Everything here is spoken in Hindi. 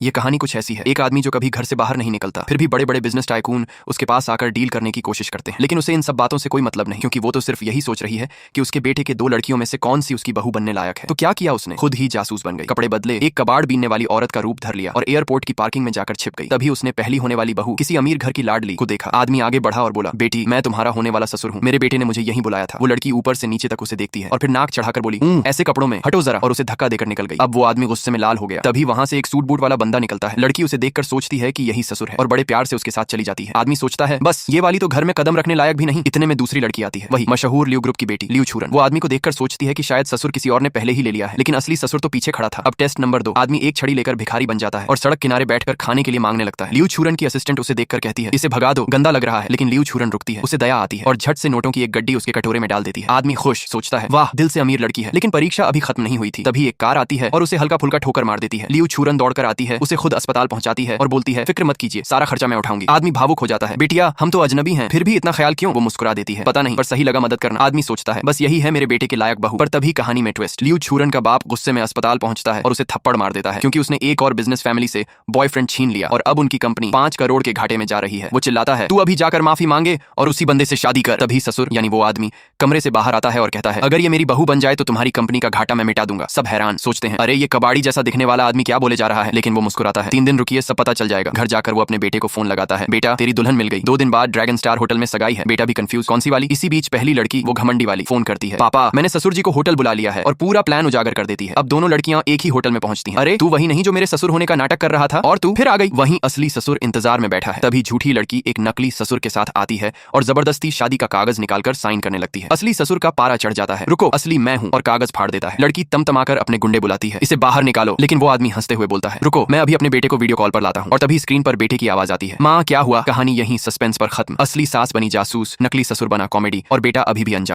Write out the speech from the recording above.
ये कहानी कुछ ऐसी है। एक आदमी जो कभी घर से बाहर नहीं निकलता, फिर भी बड़े बड़े बिजनेस टाइकून उसके पास आकर डील करने की कोशिश करते हैं, लेकिन उसे इन सब बातों से कोई मतलब नहीं, क्योंकि वो तो सिर्फ यही सोच रही है कि उसके बेटे के 2 लड़कियों में से कौन सी उसकी बहू बनने लायक है। तो क्या किया उसने? खुद ही जासूस बन गई, कपड़े बदले, एक कबाड़ बीनने वाली औरत का रूप धर लिया और एयरपोर्ट की पार्किंग में जाकर छिप गई। तभी उसने पहली होने वाली बहू, किसी अमीर घर की लाडली को देखा। आदमी आगे बढ़ा और बोला, बेटी, मैं तुम्हारा होने वाला ससुर हूँ, मेरे बेटे ने मुझे यहीं बुलाया था। वो लड़की ऊपर से नीचे तक उसे देखती है और फिर नाक चढ़ाकर बोली, ऐसे कपड़ों में हटो जरा, और उसे धक्का देकर निकल गई। अब वो आदमी गुस्से में लाल हो गया। तभी वहां से एक सूट बूट वाला बंदा निकलता है। लड़की उसे देखकर सोचती है कि यही ससुर है और बड़े प्यार से उसके साथ चली जाती है। आदमी सोचता है, बस ये वाली तो घर में कदम रखने लायक भी नहीं। इतने में दूसरी लड़की आती है, वही मशहूर लियो ग्रुप की बेटी लियो छूरन। वो आदमी को देखकर सोचती है कि शायद ससुर किसी और ने पहले ही ले लिया है, लेकिन असली ससुर तो पीछे खड़ा था। अब टेस्ट नंबर 2, आदमी एक छड़ी लेकर भिखारी बन जाता है और सड़क किनारे बैठकर खाने के लिए मांगने लगता है। लियो छूरन की असिस्टेंट उसे देखकर कहती है, इसे भगा दो, गंदा लग रहा है। लेकिन लियो छूरन रुकती है, उसे दया आती है और झट से नोटों की एक गड्डी उसके कटोरे में डाल देती है। आदमी खुश, सोचता है, वाह, दिल से अमीर लड़की है। लेकिन परीक्षा अभी खत्म नहीं हुई थी। तभी एक कार आती है और उसे हल्का फुल्का ठोकर मार देती है। लियो छूरन दौड़कर आती है, उसे खुद अस्पताल पहुंचाती है और बोलती है, फिक्र मत कीजिए, सारा खर्चा मैं उठाऊंगी। आदमी भावुक हो जाता है, बेटिया, हम तो अजनबी हैं, फिर भी इतना ख्याल क्यों? वो मुस्कुरा देती है, पता नहीं, पर सही लगा मदद करना। आदमी सोचता है, बस यही है मेरे बेटे के लायक बहू। पर तभी कहानी में ट्विस्ट। लियो छूरन का बाप गुस्से में अस्पताल पहुंचता है और उसे थप्पड़ मार देता है, क्योंकि उसने एक और बिजनेस फैमिली से बॉयफ्रेंड छीन लिया और अब उनकी कंपनी 5 करोड़ के घाटे में जा रही है। वो चिल्लाता है, तू अभी जाकर माफी मांगे और उसी बंदे से शादी कर। तभी ससुर यानी वो आदमी कमरे से बाहर आता है और कहता है, अगर ये मेरी बहू बन जाए तो तुम्हारी कंपनी का घाटा मैं मिटा दूंगा। सब हैरान, सोचते हैं, अरे ये कबाड़ी जैसा दिखने वाला आदमी क्या बोले जा रहा है, लेकिन वो मुस्कुराता है, 3 दिन रुकिए, सब पता चल जाएगा। घर जाकर वो अपने बेटे को फोन लगाता है, बेटा, तेरी दुल्हन मिल गई। 2 दिन बाद ड्रैगन स्टार होटल में सगाई है। बेटा भी कंफ्यूज, कौन सी वाली? इसी बीच पहली लड़की, वो घमंडी वाली, फोन करती है, पापा, मैंने ससुर जी को होटल बुला लिया है, और पूरा प्लान उजागर कर देती है। अब दोनों लड़कियां एक ही होटल में पहुंचती हैं। अरे तू वही नहीं जो मेरे ससुर होने का नाटक कर रहा था, और तू फिर आ गई। वहीं असली ससुर इंतजार में बैठा है। तभी झूठी लड़की एक नकली ससुर के साथ आती है और जबरदस्ती शादी का कागज निकालकर साइन करने लगती है। असली ससुर का पारा चढ़ जाता है, रुको, असली मैं हूँ, और कागज फाड़ देता है। लड़की तमतमाकर अपने गुंडे बुलाती है, इसे बाहर निकालो, लेकिन वो आदमी हंसते हुए बोलता है, रुको, मैं अभी अपने बेटे को वीडियो कॉल पर लाता हूँ। और तभी स्क्रीन पर बेटे की आवाज आती है, माँ क्या हुआ? कहानी यहीं सस्पेंस पर खत्म। असली सास बनी जासूस, नकली ससुर बना कॉमेडी, और बेटा अभी भी अनजान।